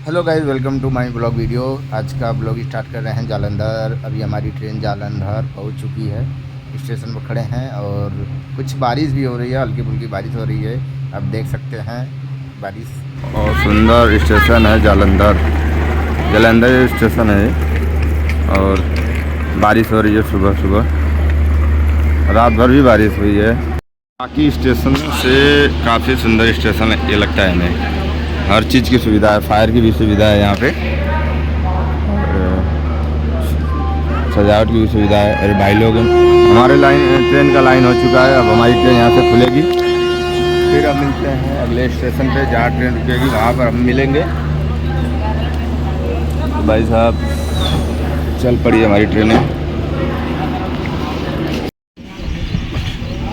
Hello guys, welcome to my blog video. आज का blog start कर रहे हैं जालंधर। अभी हमारी ट्रेन जालंधर पहुंच चुकी है। स्टेशन पर खड़े हैं और कुछ बारिश भी हो रही है, हल्की फुल्की बारिश हो रही है। आप देख सकते हैं बारिश। और सुंदर स्टेशन है जालंधर। जालंधर स्टेशन है और बारिश हो रही है सुबह सुबह। रात भर भी बारिश हुई है। बाकी स्टेशन से काफ़ी सुंदर स्टेशन ये लगता है हमें। हर चीज़ की सुविधा है, फायर की भी सुविधा है यहाँ पे, सजावट की भी सुविधा है। अरे भाई लोग, हमारे ट्रेन का लाइन हो चुका है। अब हमारी ट्रेन यहाँ से खुलेगी, फिर हम मिलते हैं अगले स्टेशन पे जहाँ ट्रेन रुकेगी, वहाँ पर हम मिलेंगे। तो भाई साहब चल पड़ी हमारी ट्रेनें।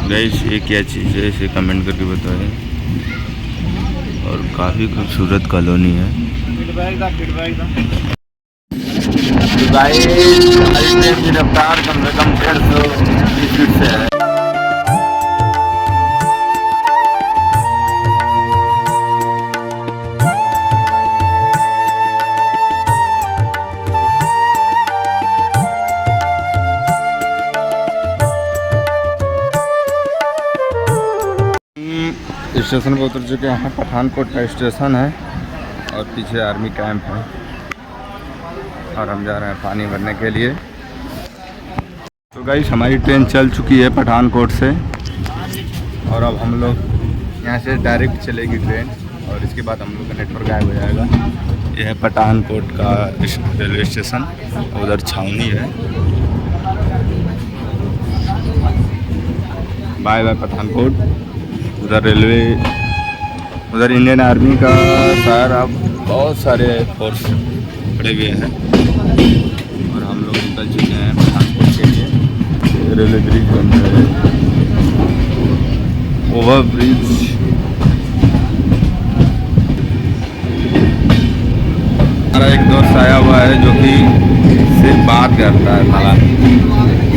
गाइस ये क्या चीज़ है इसे कमेंट करके बताएं। और काफ़ी खूबसूरत कॉलोनी है। हमारी ट्रेन की रफ्तार कम से कम 150 स्पीड से है। स्टेशन पर उतर चुके हैं। पठानकोट का स्टेशन है और पीछे आर्मी कैंप है और हम जा रहे हैं पानी भरने के लिए। तो गाइस हमारी ट्रेन चल चुकी है पठानकोट से और अब हम लोग यहाँ से डायरेक्ट चलेगी ट्रेन और इसके बाद हम लोग का नेटवर्क गायब हो जाएगा। यह है पठानकोट का रेलवे स्टेशन, उधर छावनी है। Bye bye Pathankot. उधर रेलवे, उधर इंडियन आर्मी का सारा बहुत सारे फोर्स खड़े हुए हैं और हम लोग निकल चुके हैं पठानकोट के लिए। रेलवे ब्रिज बन रहा है, ओवर ब्रिज। हमारा एक दोस्त आया हुआ है जो कि सिर्फ बात करता है, साला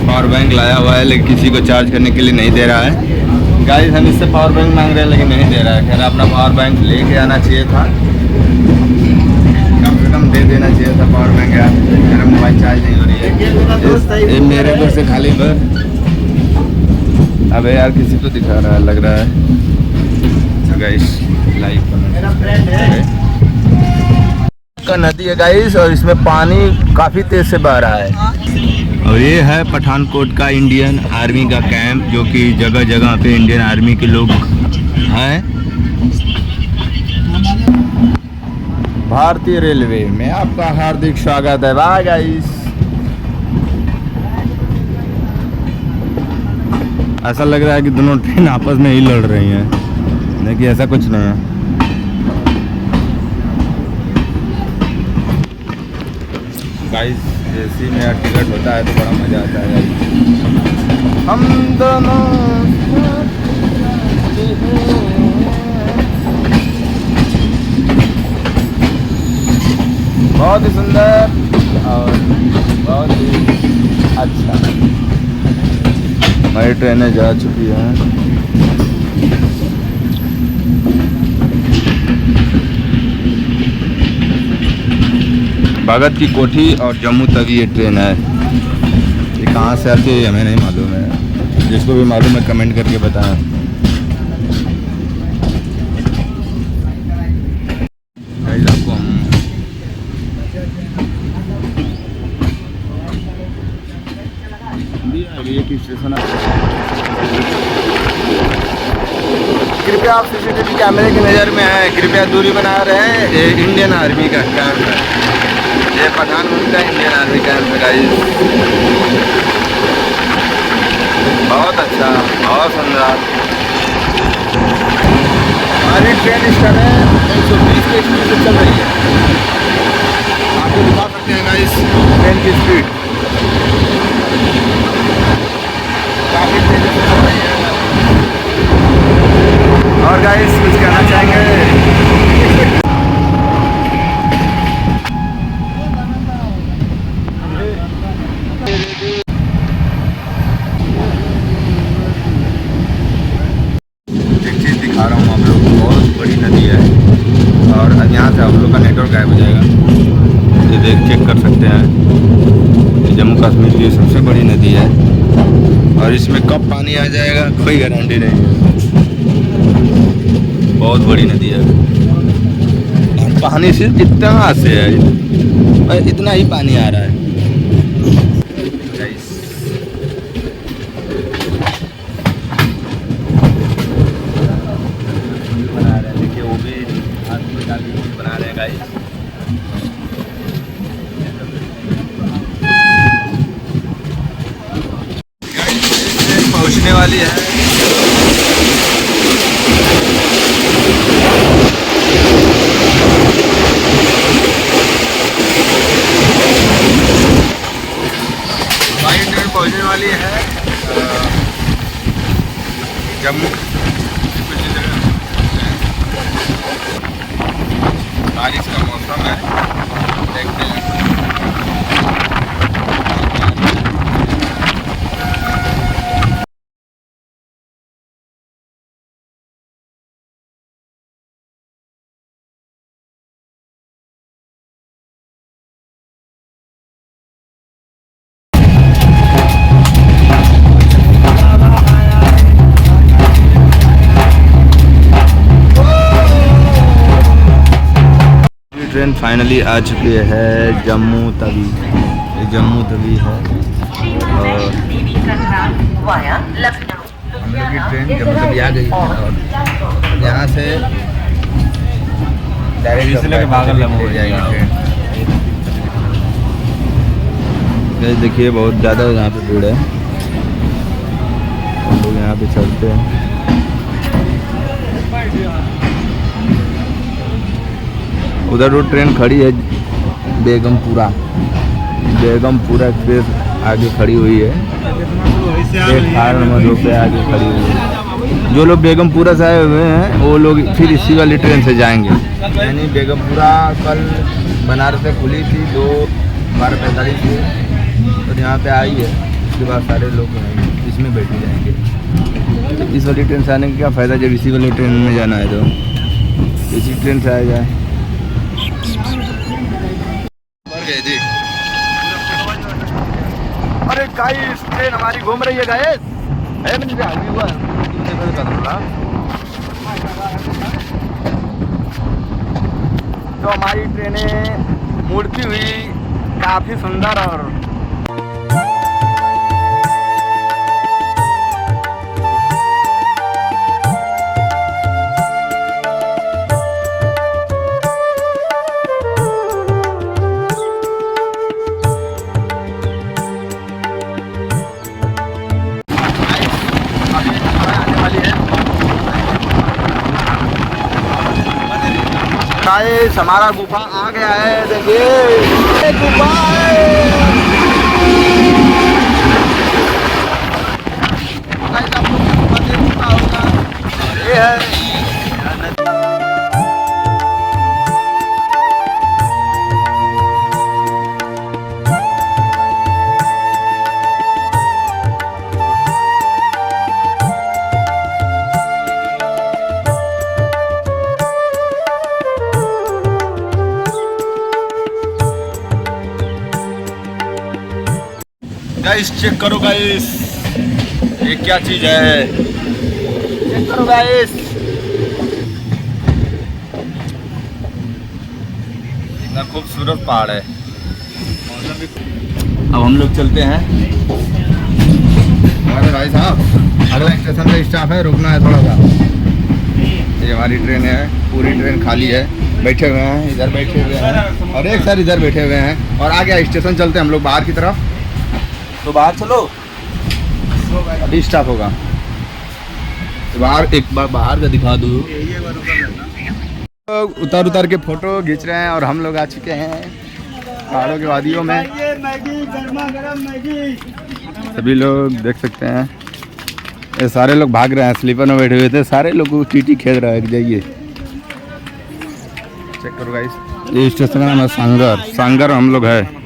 पावर बैंक लाया हुआ है लेकिन किसी को चार्ज करने के लिए नहीं दे रहा है। गाइस हम इससे पावर बैंक मांग रहे हैं लेकिन नहीं दे रहा है। खैर अपना पावर बैंक लेके आना चाहिए था, कम से कम दे देना चाहिए था पावर बैंक यार। मेरा मोबाइल चार्ज नहीं हो रही है। ये मेरे को से खाली भर। अबे यार किसी को दिखा रहा है लग रहा है। अच्छा गाइस लाइक का नदी है गाइस और इसमें पानी काफ़ी तेज़ से बह रहा है। और ये है पठानकोट का इंडियन आर्मी का कैंप, जो कि जगह जगह पे इंडियन आर्मी के लोग हैं। भारतीय रेलवे में आपका हार्दिक स्वागत है। Bye guys. ऐसा लग रहा है कि दोनों ट्रेन आपस में ही लड़ रही हैं, लेकिन ऐसा कुछ नहीं है। गाइस एसी में यार टिकट होता है तो बड़ा मज़ा आता है। हम दोनों बहुत ही सुंदर और बहुत ही अच्छा। हमारी ट्रेनें जा चुकी हैं। भगत की कोठी और जम्मू तवी ये ट्रेन है। ये कहाँ से आती है हमें नहीं मालूम है, जिसको भी मालूम है कमेंट करके बताएं। आपको हम स्टेशन कृपया आप सीसीटीवी कैमरे की नज़र में है, कृपया दूरी बना रहे हैं। ये इंडियन आर्मी का कैंप है, ये पठानकोट का इंडियन आर्मी कैंप है गाइस। बहुत अच्छा, बहुत सुंदर। हमारी ट्रेन इस समय 120 की स्पीड से चल रही है। आपको दिखा सकते हैं गाइस ट्रेन की स्पीड काफ़ी तेज़ी से चल रही है। और गाइस कुछ कहना चाहेंगे? एक चीज़ दिखा रहा हूँ आप लोग, बहुत बड़ी नदी है और यहाँ आपका नेटवर्क गायब हो जाएगा। ये देख चेक कर सकते हैं, ये जम्मू कश्मीर की सबसे बड़ी नदी है और इसमें कब पानी आ जाएगा कोई गारंटी नहीं है। बहुत बड़ी नदी है और पानी सिर्फ इतना से है, इतना ही पानी आ रहा है। बना रहे हैं, देखिए वो भी आदमी का भी बना रहे हैं गाइस। पहुंचने वाली है। भाई ट्रेन पहुंचने वाली है जम्मू। बारिश का मौसम है, देखते हैं। ट्रेन फाइनली आ चुकी है जम्मू तवी। ये जम्मू तवी है और हम लोग की ट्रेन जम्मू तवी आ गई है और यहाँ से डायरेक्ट हो जाएगी ट्रेन। देखिए बहुत ज़्यादा यहाँ पे भीड़ है, हम लोग यहाँ पे चलते हैं। उधर वो ट्रेन खड़ी है बेगमपुरा एक्सप्रेस आगे खड़ी हुई है, 18 नंबर 2 पे आगे खड़ी हुई है। जो लोग बेगमपुरा से आए हुए हैं वो लोग फिर इसी वाली ट्रेन से जाएंगे। यानी बेगमपुरा कल बनारस से खुली थी 2:12:45 में, तो यहाँ पे आई है। उसके बाद सारे लोग इसमें बैठे जाएंगे। इस वाली ट्रेन से आने का क्या फ़ायदा जब इसी वाली ट्रेन में जाना है, तो इसी ट्रेन से आया जाए। जी अरे गाइस ट्रेन हमारी घूम रही है गाइस। तो हमारी ट्रेनें मुड़ती हुई काफ़ी सुंदर और गाइस हमारा गुफा आ गया है। देखिए गुफा है। ये है गाइस, चेक करो गाइस, ये क्या चीज है, चेक करो गाइस। इतना खूबसूरत पहाड़ है। अब हम लोग चलते हैं। हमारे भाई साहब अगला स्टेशन पे स्टाफ है, रुकना है थोड़ा सा। ये हमारी ट्रेन है, पूरी ट्रेन खाली है, बैठे हुए हैं, इधर बैठे हुए हैं और एक सर इधर बैठे हुए हैं। और आगे स्टेशन चलते हैं हम लोग बाहर की तरफ। तो बाहर चलो, अभी स्टाफ होगा। तो बाहर एक बार बाहर का दिखा दो। उतार उतार के फोटो खींच रहे हैं और हम लोग आ चुके हैं पहाड़ों की वादियों में। सभी लोग देख सकते हैं, ये सारे लोग भाग रहे हैं, स्लीपर में बैठे हुए थे, सारे लोग को टीटी खेल रहा है। जाइए चेक करो गाइस, ये स्टेशन का नाम है सांगर हम लोग है।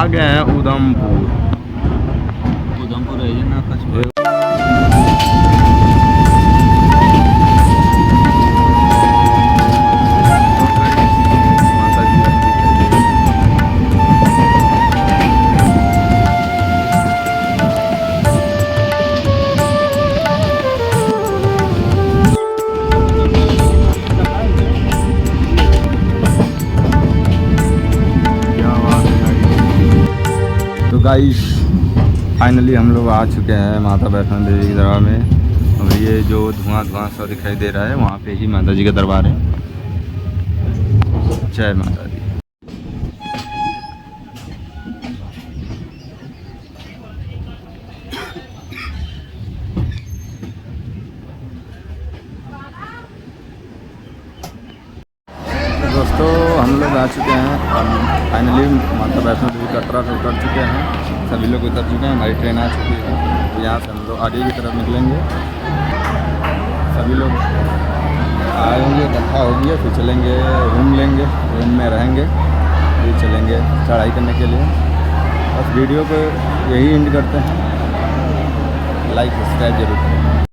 आ गए हैं उधमपुर है ना कस्बा। तो गाइस फाइनली हम लोग आ चुके हैं माता वैष्णो देवी के दरबार में। और ये जो धुआं सा दिखाई दे रहा है वहाँ पे ही माता जी का दरबार है। जय माता दी। दोस्तों हम लोग आ चुके हैं फाइनली माता वैष्णो देवी कटरा से उतर चुके हैं। सभी लोग उतर चुके हैं, हमारी ट्रेन आ चुकी है। तो यहाँ से हम लोग आगे की तरफ निकलेंगे। सभी लोग आएंगे, इकट्ठा हो गया, फिर चलेंगे रूम लेंगे, रूम में रहेंगे, फिर चलेंगे चढ़ाई करने के लिए। बस वीडियो को यही एंड करते हैं। लाइक सब्सक्राइब जरूर करें।